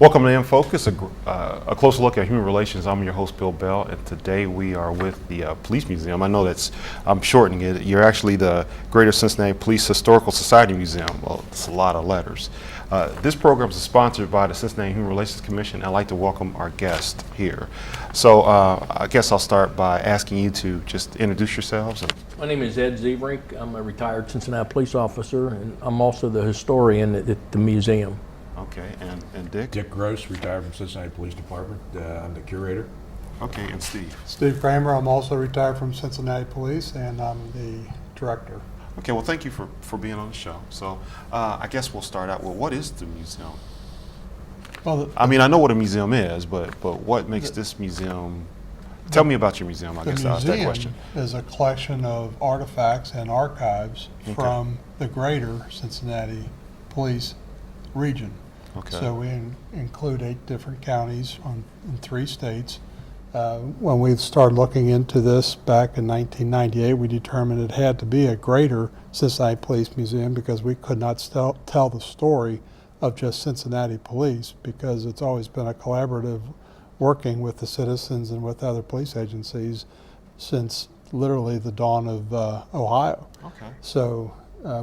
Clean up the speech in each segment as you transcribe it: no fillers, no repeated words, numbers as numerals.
Welcome to InFocus, a closer look at human relations. I'm your host, Bill Bell, and today we are with the Police Museum. I know I'm shortening it. You're actually the Greater Cincinnati Police Historical Society Museum. Well, it's a lot of letters. This program is sponsored by the Cincinnati Human Relations Commission. I'd like to welcome our guest here. So I guess I'll start by asking you to just introduce yourselves. My name is Ed Zebrink. I'm a retired Cincinnati police officer, and I'm also the historian at the museum. Okay, and Dick? Dick Gross, retired from Cincinnati Police Department. I'm the curator. Okay, and Steve? Steve Kramer, I'm also retired from Cincinnati Police, and I'm the director. Okay, well, thank you for being on the show. So I guess we'll start out with, what is the museum? Well, I mean, I know what a museum is, but what makes this museum? Tell me about your museum, I guess I'll ask that question. The museum is a collection of artifacts and archives from the greater Cincinnati Police region. Okay. So we include 8 different counties in 3 states. When we started looking into this back in 1998, we determined it had to be a greater Cincinnati Police Museum because we could not tell the story of just Cincinnati Police, because it's always been a collaborative working with the citizens and with other police agencies since literally the dawn of Ohio. Okay. So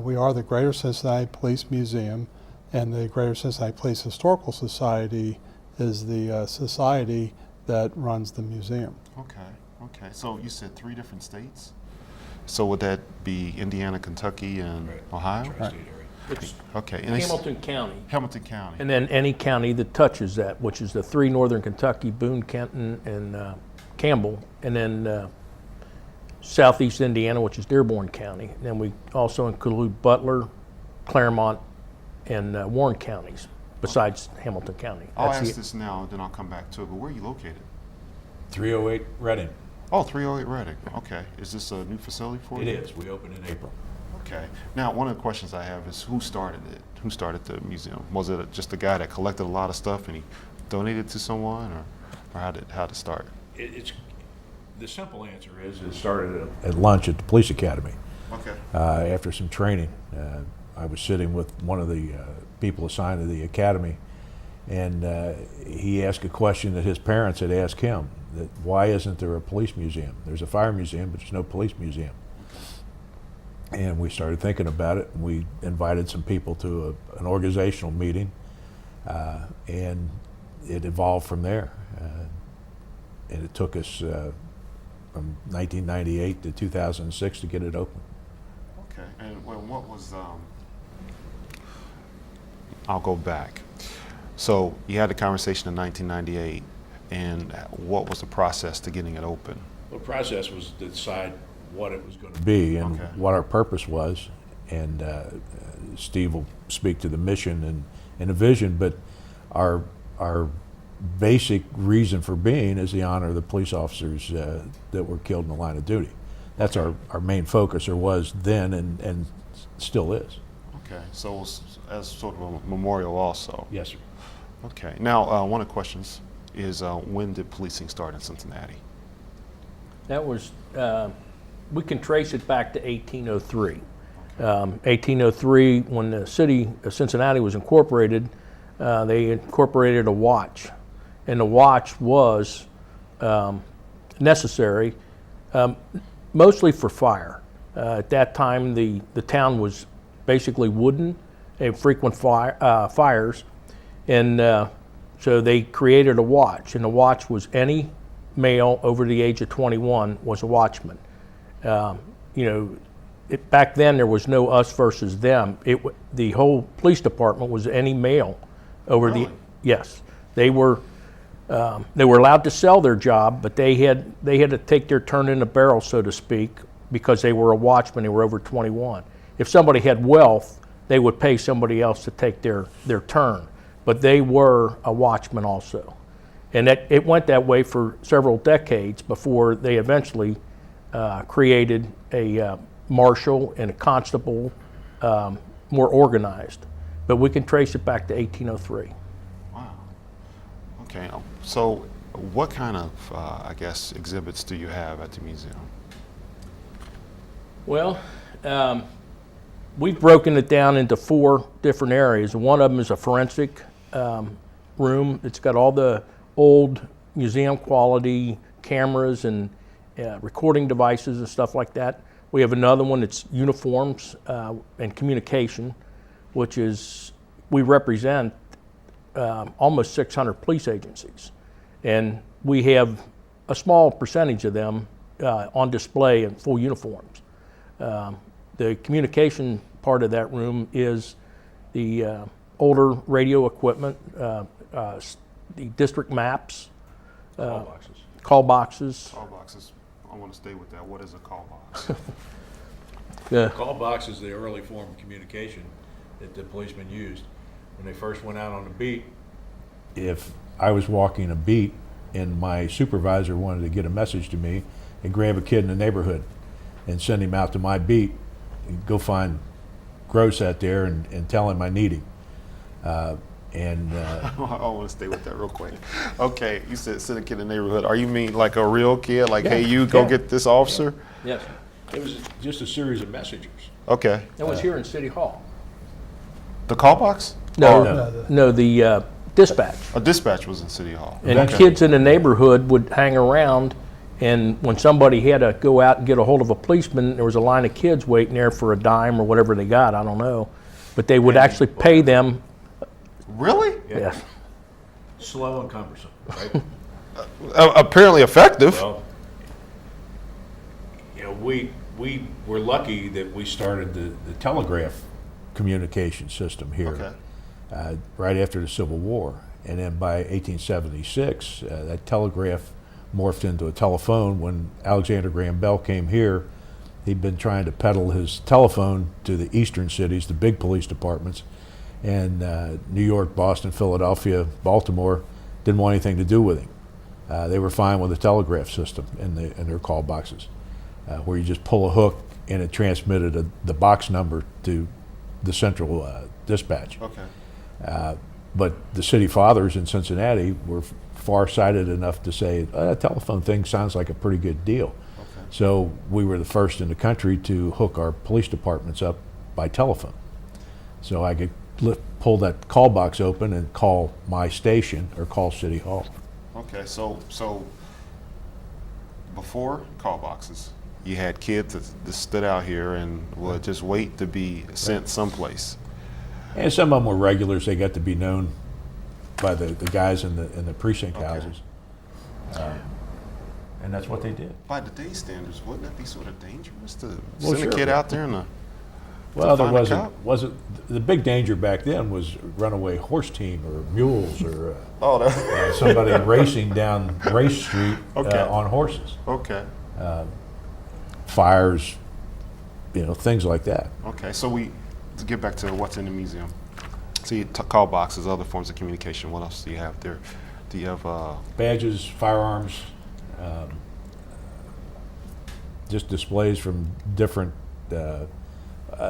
we are the Greater Cincinnati Police Museum, and the Greater Cincinnati Police Historical Society is the society that runs the museum. Okay. So you said 3 different states? So would that be Indiana, Kentucky, and Ohio? Tri-state area. It's Okay. Hamilton County, Hamilton County. and then any county that touches that, which is the 3 northern Kentucky, Boone, Kenton, and Campbell, and then southeast Indiana, which is Dearborn County. And then we also include Butler, Claremont, and Warren counties, besides Hamilton County. I'll That's ask this now, then I'll come back to it. But where are you located? 308 Reading. Oh, 308 Reading. Okay. Is this a new facility for It you? is. We opened in April. Okay. Now, one of the questions I have is, who started it? Who started the museum? Was it just a guy that collected a lot of stuff and he donated to someone, or how did it start? It's the simple answer is it started at lunch at the police academy. Okay. After some training, I was sitting with one of the people assigned to the academy, and he asked a question that his parents had asked him: that why isn't there a police museum? There's a fire museum, but there's no police museum. And we started thinking about it, and we invited some people to an organizational meeting, and it evolved from there. And it took us from 1998 to 2006 to get it open. Okay. And what was? I'll go back. So you had a conversation in 1998, and what was the process to getting it open? The process was to decide what it was going to be and what our purpose was, and Steve will speak to the mission and the vision, but our basic reason for being is the honor of the police officers that were killed in the line of duty. That's our main focus, or was then, and still is. Okay, so as sort of a memorial also. Yes, sir. Okay, now one of the questions is, when did policing start in Cincinnati? That was, we can trace it back to 1803. 1803, when the city of Cincinnati was incorporated, they incorporated a watch, and the watch was necessary mostly for fire. At that time, the town was basically wooden and frequent fires, and so they created a watch, and the watch was any male over the age of 21 was a watchman. Back then there was no us versus them. The whole police department was any male over Really? Yes, they were allowed to sell their job, but they had to take their turn in the barrel, so to speak, because they were a watchman. They were over 21. If somebody had wealth, they would pay somebody else to take their turn, but they were a watchman also. And it went that way for several decades before they eventually created a marshal and a constable, more organized. But we can trace it back to 1803. Wow. Okay, so what kind of, I guess, exhibits do you have at the museum? Well, we've broken it down into 4 different areas. One of them is a forensic room. It's got all the old museum quality cameras and recording devices and stuff like that. We have another one that's uniforms and communication, which is, we represent almost 600 police agencies. And we have a small percentage of them on display in full uniforms. The communication part of that room is the older radio equipment, the district maps, Call boxes. call boxes. Call boxes. I want to stay with that. What is a call box? Call box is the early form of communication that the policemen used when they first went out on a beat. If I was walking a beat and my supervisor wanted to get a message to me, and grab a kid in the neighborhood and send him out to my beat, and go find Gross out there and tell him I need him. I want to stay with that real quick. Okay, you said send a kid in the neighborhood. Are you mean like a real kid? Like, hey, you go get this officer? Yes. It was just a series of messengers. Okay. That was here in City Hall. The call box? No, the dispatch. A dispatch was in City Hall. And Okay. kids in the neighborhood would hang around, and when somebody had to go out and get a hold of a policeman, there was a line of kids waiting there for a dime or whatever they got, I don't know. But they would actually pay them. Really? Yes. Slow and cumbersome, right? Apparently effective. Well, you know, we were lucky that we started the telegraph communication system here Okay. right after the Civil War. And then by 1876, that telegraph morphed into a telephone. When Alexander Graham Bell came here, he'd been trying to peddle his telephone to the eastern cities, the big police departments, and New York, Boston, Philadelphia, Baltimore didn't want anything to do with him. They were fine with the telegraph system in their call boxes, where you just pull a hook and it transmitted the box number to the central dispatch. Okay. But the city fathers in Cincinnati were far-sighted enough to say, that telephone thing sounds like a pretty good deal. Okay. So we were the first in the country to hook our police departments up by telephone. So I could pull that call box open and call my station or call City Hall. Okay. So before call boxes, you had kids that stood out here and would just wait to be sent someplace. And some of them were regulars. They got to be known by the guys in the precinct Okay. houses. And that's what they did. By today's standards, wouldn't that be sort of dangerous to Well, send sure. a kid out there in a Well, there find a wasn't the big danger back then was runaway horse team or mules or Oh, that, somebody racing down Race Street Okay. on horses. okay. Fires, things like that. Okay. So to get back to what's in the museum. See, call boxes, other forms of communication. What else do you have there? Do you have Badges, firearms, just displays from different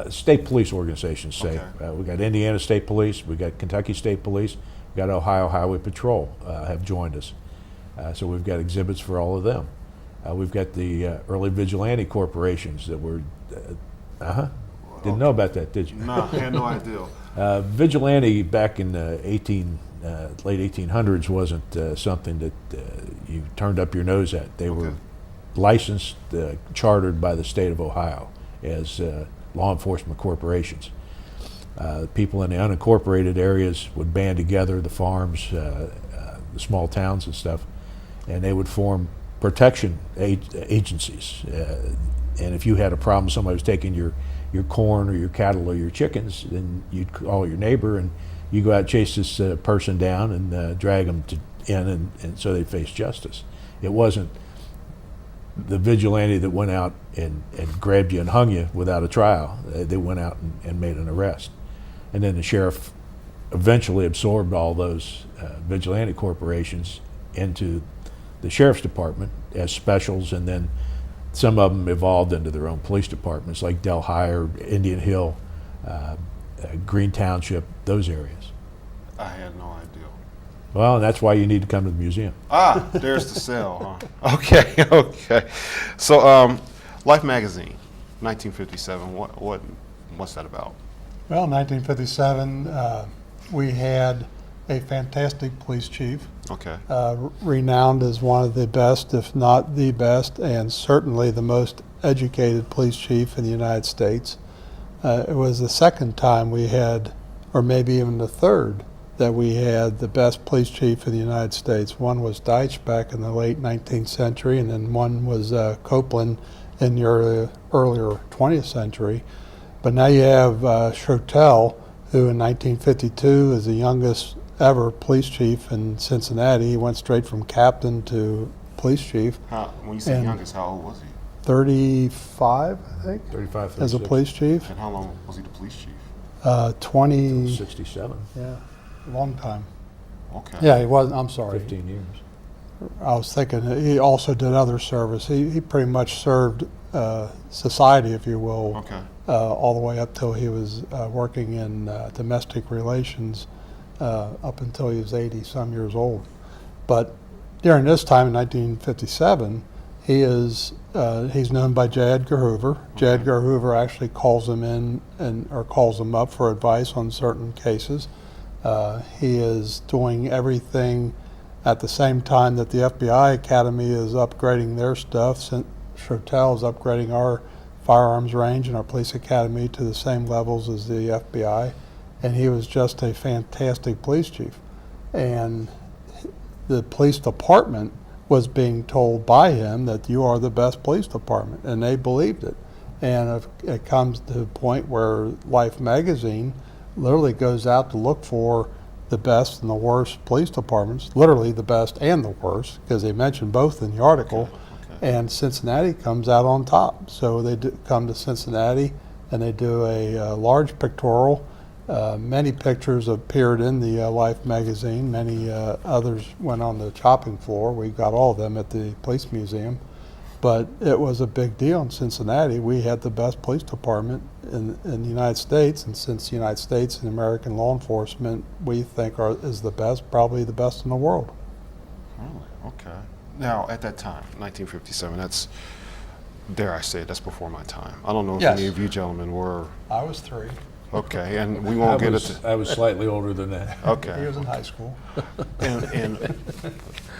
state police organizations, say. Okay. We got Indiana State Police, we got Kentucky State Police, we got Ohio Highway Patrol have joined us. So we've got exhibits for all of them. We've got the early vigilante corporations that were, didn't know about that, did you? No, I had no idea. Vigilante back in the late 1800s wasn't something that you turned up your nose at. They were Okay. licensed, chartered by the state of Ohio as law enforcement corporations. People in the unincorporated areas would band together, the farms, the small towns and stuff, and they would form protection agencies. And if you had a problem, somebody was taking your corn or your cattle or your chickens, then you'd call your neighbor and you go out and chase this person down and drag them in and so they face justice. It wasn't the vigilante that went out and grabbed you and hung you without a trial. They went out and made an arrest. And then the sheriff eventually absorbed all those vigilante corporations into the sheriff's department as specials, and then some of them evolved into their own police departments, like Delhi or Indian Hill, Green Township, those areas. I had no idea. Well, and that's why you need to come to the museum. Ah, there's the cell, huh? Okay, okay. So, Life Magazine, 1957. What's that about? Well, in 1957, we had a fantastic police chief, Okay. renowned as one of the best, if not the best, and certainly the most educated police chief in the United States. It was the second time we had, or maybe even the third, that we had the best police chief in the United States. One was Deitch back in the late 19th century, and then one was Copeland in the earlier 20th century. But now you have Schroetel, who in 1952 is the youngest ever police chief in Cincinnati. He went straight from captain to police chief. When you say And- youngest, how old was he? 35, I think, 35, as a 36, police chief. And how long was he the police chief? 20, 67, yeah, long time. Okay. Yeah, he was, I'm sorry. 15 years. I was thinking that he also did other service. He pretty much served society, if you will, Okay. all the way up till he was working in domestic relations up until he was 80-some years old. But during this time in 1957, he's known by J. Edgar Hoover. J. Edgar Hoover actually calls him in or calls him up for advice on certain cases. He is doing everything at the same time that the FBI Academy is upgrading their stuff. Schroetel is upgrading our firearms range and our police academy to the same levels as the FBI. And he was just a fantastic police chief. And the police department was being told by him that you are the best police department, and they believed it. And it comes to a point where Life magazine literally goes out to look for the best and the worst police departments, literally the best and the worst, because they mention both in the article. Okay. And Cincinnati comes out on top. So they come to Cincinnati and they do a large pictorial. Many pictures appeared in the Life magazine. Many others went on the chopping floor. We got all of them at the police museum. But it was a big deal in Cincinnati. We had the best police department in the United States, and since the United States and American law enforcement, we think is the best, probably the best in the world. Really? Okay. Now, at that time, 1957, that's, dare I say it, that's before my time. I don't know if Yes. any of you gentlemen were, I was 3. okay, and we won't get into, I was slightly older than that. He okay. was in high school. And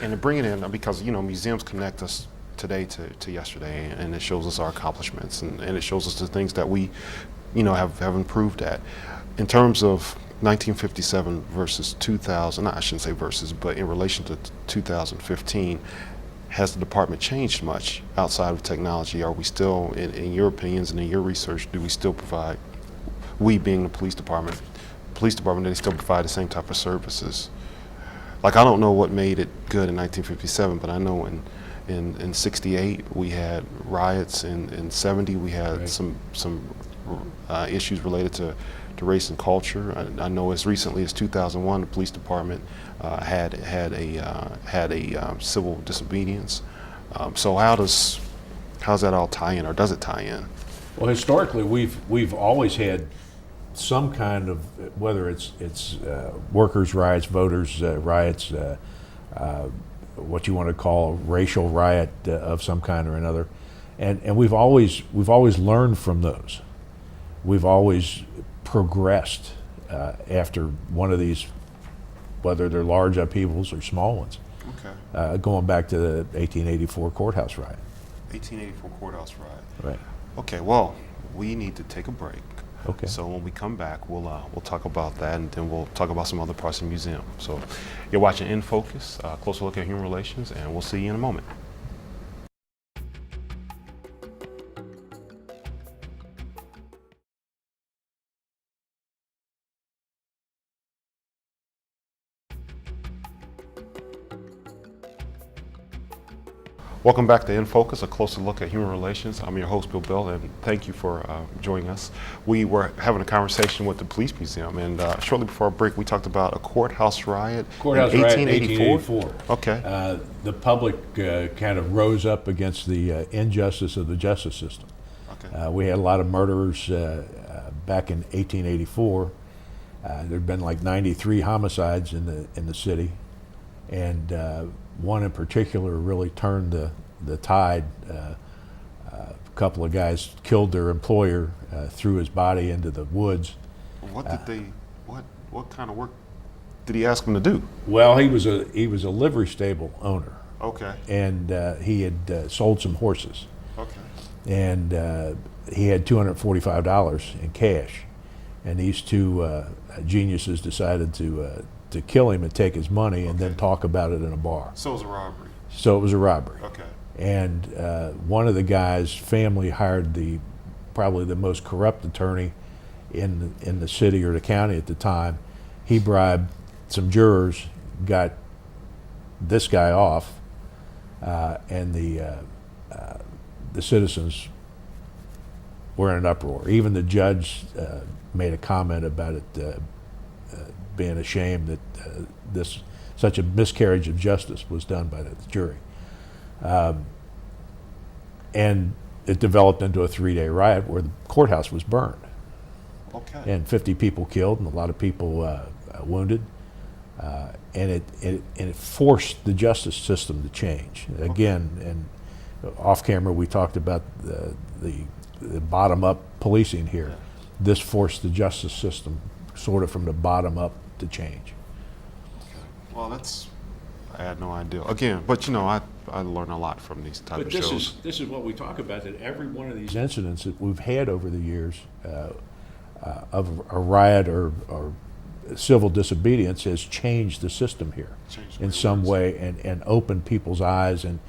to bring it in, because, museums connect us today to yesterday, and it shows us our accomplishments, and it shows us the things that we, have improved at. In terms of 1957 versus 2000, I shouldn't say versus, but in relation to 2015, has the department changed much outside of technology? Are we still, in your opinions and in your research, do we still provide, we being the police department, do they still provide the same type of services? Like, I don't know what made it good in 1957, but I know in 68 we had riots, in 70 we had Right. some issues related to race and culture. I know as recently as 2001 the police department had a civil disobedience. So how's that all tie in, or does it tie in? Well, historically, we've always had some kind of, whether it's workers' riots, voters' riots, what you want to call a racial riot of some kind or another, and we've always learned from those. We've always progressed after one of these, whether they're large upheavals or small ones. Okay. Going back to the 1884 courthouse riot. 1884 courthouse riot. Right. Okay, well, we need to take a break. Okay. So when we come back, we'll talk about that, and then we'll talk about some other parts of the museum. So you're watching InFocus, a closer look at human relations, and we'll see you in a moment. Welcome back to InFocus, a closer look at human relations. I'm your host, Bill Bell, and thank you for joining us. We were having a conversation with the Police Museum, and shortly before our break, we talked about a courtose riot in Riot in 1884. 1884. Okay. The public kind of rose up against the injustice of the justice system. Okay. We had a lot of murderers back in 1884. There'd been like 93 homicides in the city, and one in particular really turned the tide. A couple of guys killed their employer, threw his body into the woods. What did they? What kind of work did he ask him to do? Well, he was a livery stable owner, Okay. and he had sold some horses, Okay. and he had $245 in cash, and these two geniuses decided to kill him and take his money, and then talk about it in a bar. So it was a robbery. So it was a robbery. Okay. And one of the guy's family hired probably the most corrupt attorney in the city or the county at the time. He bribed some jurors, got this guy off, and the citizens were in an uproar. Even the judge made a comment about it being ashamed that such a miscarriage of justice was done by the jury. And it developed into a 3-day riot where the courthouse was burned, Okay. and 50 people killed and a lot of people wounded. And it forced the justice system to change. Again, and off camera we talked about the bottom-up policing here. This forced the justice system sort of from the bottom up to change. Well, I had no idea. Again, but I learn a lot from these type But of this shows. is what we talk about, that every one of these incidents that we've had over the years of a riot or civil disobedience has changed the system here Changed the in way it some works. way, and opened people's eyes and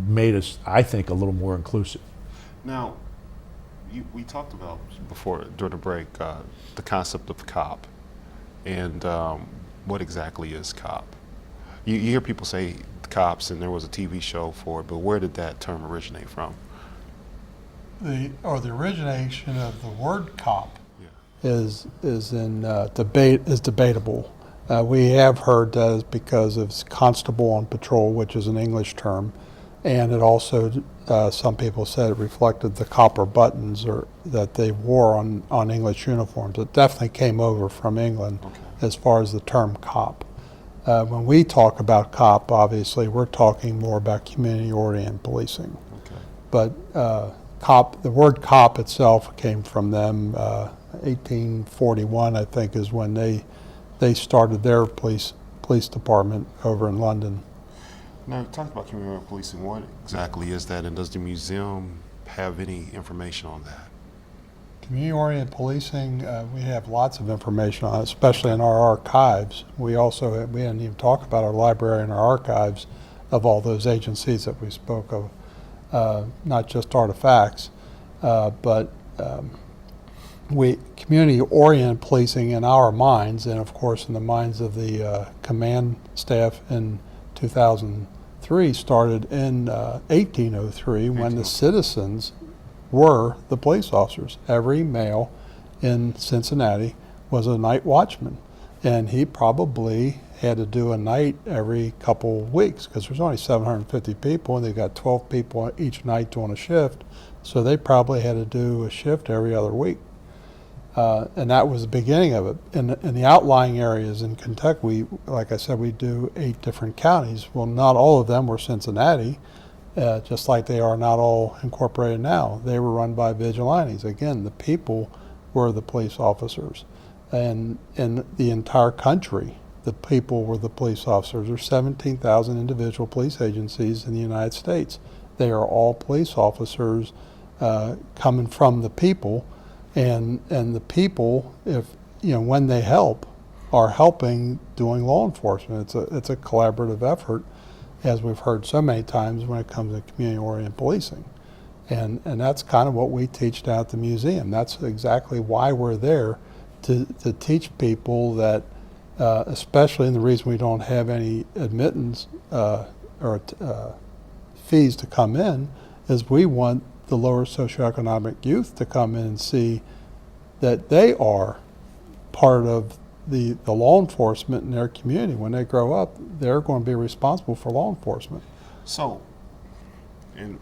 made us, I think, a little more inclusive. Now, we talked about before during the break the concept of cop, and what exactly is cop? You hear people say cops, and there was a TV show for it, but where did that term originate from? The origination of the word cop Yeah. is debatable. We have heard that is because of constable on patrol, which is an English term, and it also some people said it reflected the copper buttons that they wore on English uniforms. It definitely came over from England as far as the term cop. When we talk about cop, obviously we're talking more about community-oriented policing. Okay. But the word cop itself came from them. 1841, I think, is when they started their police department over in London. Now, talk about community policing. What exactly is that, and does the museum have any information on that? Community-oriented policing, we have lots of information on it, especially in our archives. We didn't even talk about our library and our archives of all those agencies that we spoke of, not just artifacts, but community-oriented policing in our minds, and of course in the minds of the command staff in 2003, started in 1803 when the citizens were the police officers. Every male in Cincinnati was a night watchman, and he probably had to do a night every couple of weeks because there's only 750 people and they got 12 people each night doing a shift, so they probably had to do a shift every other week. And that was the beginning of it. In the outlying areas in Kentucky, like I said, we do 8 different counties. Well, not all of them were Cincinnati, just like they are not all incorporated now. They were run by vigilantes. Again, the people were the police officers. And in the entire country, the people were the police officers. There's 17,000 individual police agencies in the United States. They are all police officers coming from the people. And the people, when they help, are helping doing law enforcement. It's a collaborative effort, as we've heard so many times when it comes to community-oriented policing. And that's kind of what we teach down at the museum. That's exactly why we're there, to teach people that, especially, and the reason we don't have any admittance or fees to come in, is we want the lower socioeconomic youth to come in and see that they are part of the law enforcement in their community. When they grow up, they're going to be responsible for law enforcement. So, and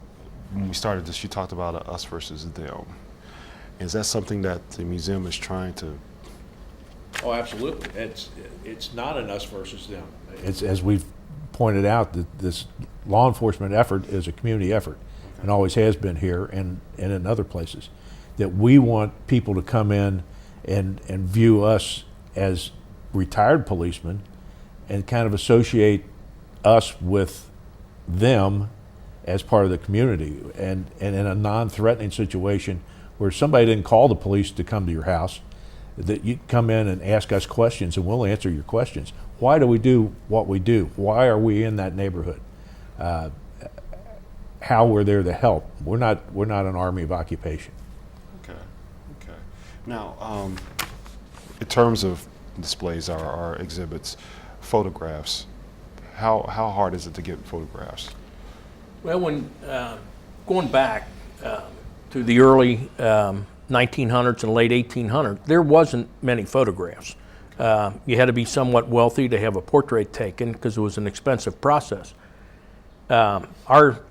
when we started this, you talked about us versus them. Is that something that the museum is trying to? Oh, absolutely. It's not an us versus them. It's, as we've pointed out, that this law enforcement effort is a community effort, and always has been here and in other places. That we want people to come in and view us as retired policemen and kind of associate us with them as part of the community, and in a non-threatening situation where somebody didn't call the police to come to your house, that you come in and ask us questions and we'll answer your questions. Why do we do what we do? Why are we in that neighborhood? How we're there to help. We're not an army of occupation. Okay. Okay. Now, in terms of displays, our exhibits, photographs, how hard is it to get photographs? Well, when going back to the early 1900s and late 1800s, there wasn't many photographs. You had to be somewhat wealthy to have a portrait taken because it was an expensive process. Our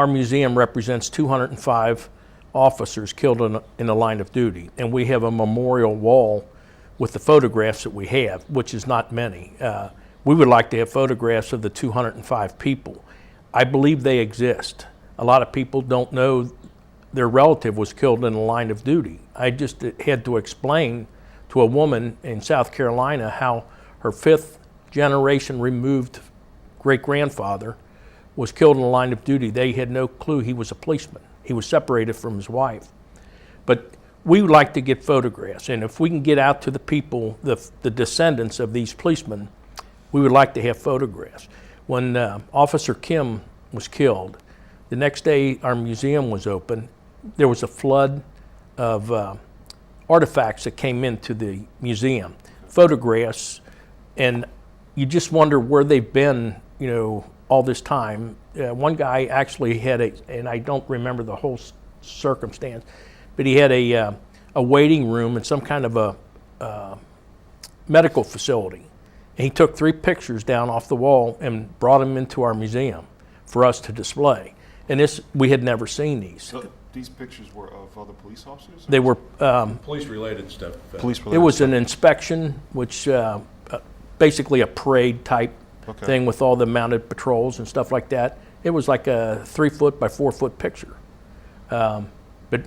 museum represents 205 officers killed in the line of duty, and we have a memorial wall with the photographs that we have, which is not many. We would like to have photographs of the 205 people. I believe they exist. A lot of people don't know their relative was killed in the line of duty. I just had to explain to a woman in South Carolina how her 5th generation removed great-grandfather was killed in the line of duty. They had no clue he was a policeman. He was separated from his wife. But we would like to get photographs, and if we can get out to the people, the descendants of these policemen, we would like to have photographs. When Officer Kim was killed, the next day our museum was open. There was a flood of artifacts that came into the museum, photographs, and you just wonder where they've been, all this time. One guy actually had and I don't remember the whole circumstance, but he had a waiting room in some kind of a medical facility. And he took 3 pictures down off the wall and brought them into our museum for us to display. And we had never seen these. So these pictures were of other police officers? They were, Police-related stuff. it was an inspection, which basically a parade type thing with all the mounted patrols and stuff like that. It was like a 3-foot by 4-foot picture. But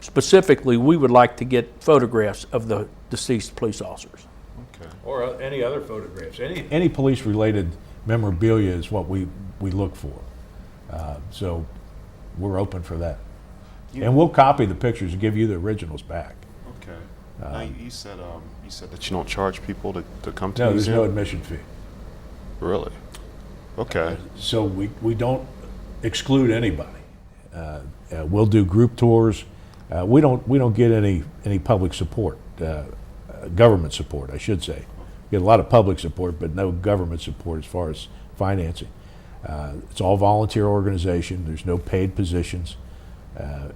specifically, we would like to get photographs of the deceased police officers. Okay. Or any other photographs. Any police-related memorabilia is what we look for. So we're open for that. And we'll copy the pictures and give you the originals back. Okay. Now, you said that you don't charge people to come to No, the there's museum? no admission fee. Really? Okay. So we don't exclude anybody. We'll do group tours. We don't get any public support, government support, I should say. We get a lot of public support, but no government support as far as financing. It's all volunteer organization. There's no paid positions,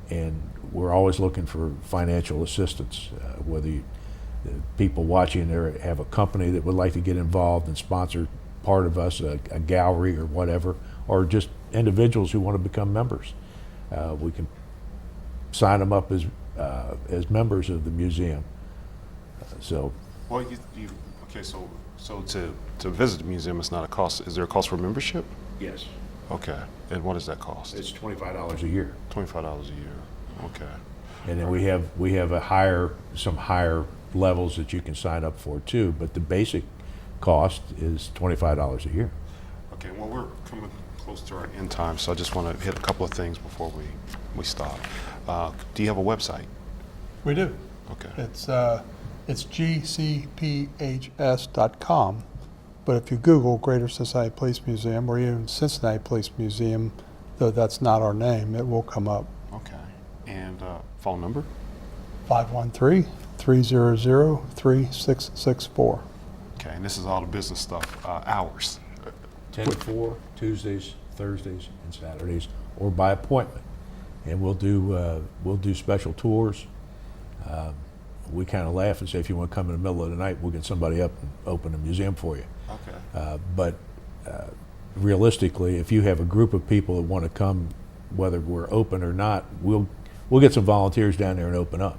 and we're always looking for financial assistance. Whether people watching there have a company that would like to get involved and sponsor part of us, a gallery or whatever, or just individuals who want to become members. We can sign them up as members of the museum. Well, okay. So to visit the museum, it's not a cost. Is there a cost for membership? Yes. Okay. And what does that cost? It's $25 a year. $25 a year. Okay. And then we have some higher levels that you can sign up for too, but the basic cost is $25 a year. Okay. Well, we're coming close to our end time, so I just want to hit a couple of things before we stop. Do you have a website? We do. Okay. It's gcphs.com, but if you Google Greater Cincinnati Police Museum or even Cincinnati Police Museum, though that's not our name, it will come up. Okay. And phone number? 513-300-3664. Okay. And this is all the business stuff. Hours? 10 to 4, Tuesdays, Thursdays, and Saturdays, or by appointment. And we'll do special tours. We kind of laugh and say, if you want to come in the middle of the night, we'll get somebody up and open the museum for you. Okay. But realistically, if you have a group of people that want to come, whether we're open or not, we'll get some volunteers down there and open up.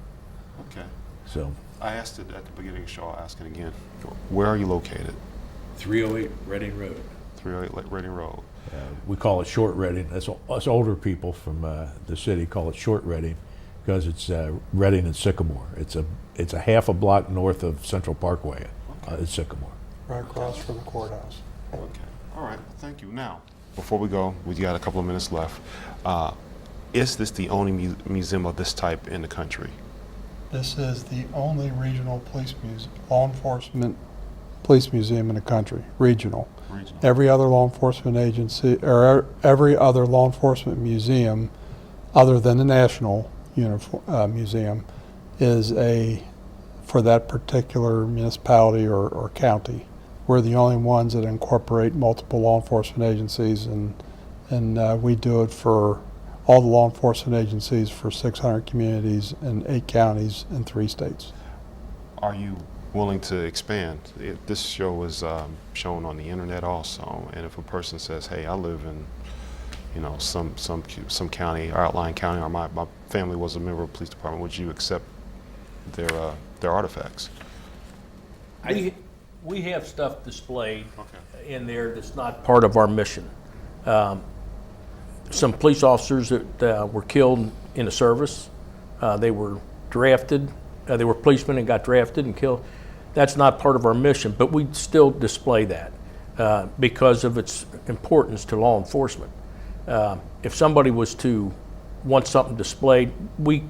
Okay. So I asked it at the beginning of the show. I'll ask it again. Where are you located? 308 Reading Road. 308 Reading Road. We call it Short Reading. Us older people from the city call it Short Reading because it's Reading and Sycamore. It's a half a block north of Central Parkway. It's Sycamore. right across from the courthouse. Okay. All right. Thank you. Now, before we go, we got a couple of minutes left. Is this the only museum of this type in the country? This is the only regional police law enforcement police museum in the country, regional. Regional. Every other law enforcement agency, or every other law enforcement museum, other than the National Museum, is for that particular municipality or county. We're the only ones that incorporate multiple law enforcement agencies, and we do it for all the law enforcement agencies for 600 communities in 8 counties in 3 states. Are you willing to expand? This show is shown on the internet also, and if a person says, "Hey, I live in, some county, or outlying county, or my family was a member of the police department," would you accept their artifacts? We have stuff displayed Okay. in there that's not part of our mission. Some police officers that were killed in the service, they were drafted, they were policemen and got drafted and killed. That's not part of our mission, but we still display that because of its importance to law enforcement. If somebody was to want something displayed,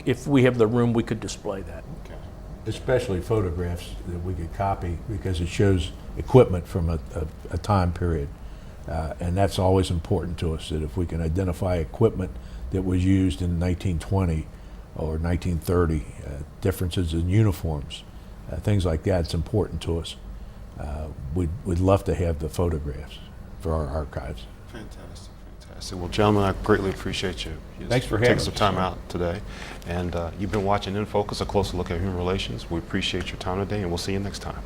if we have the room, we could display that. Okay. Especially photographs that we could copy because it shows equipment from a time period. And that's always important to us, that if we can identify equipment that was used in 1920 or 1930, differences in uniforms, things like that, it's important to us. We'd love to have the photographs for our archives. Fantastic, fantastic. Well, gentlemen, I greatly appreciate you. Thanks for taking having some us. time out today. And you've been watching InFocus, a closer look at human relations. We appreciate your time today, and we'll see you next time.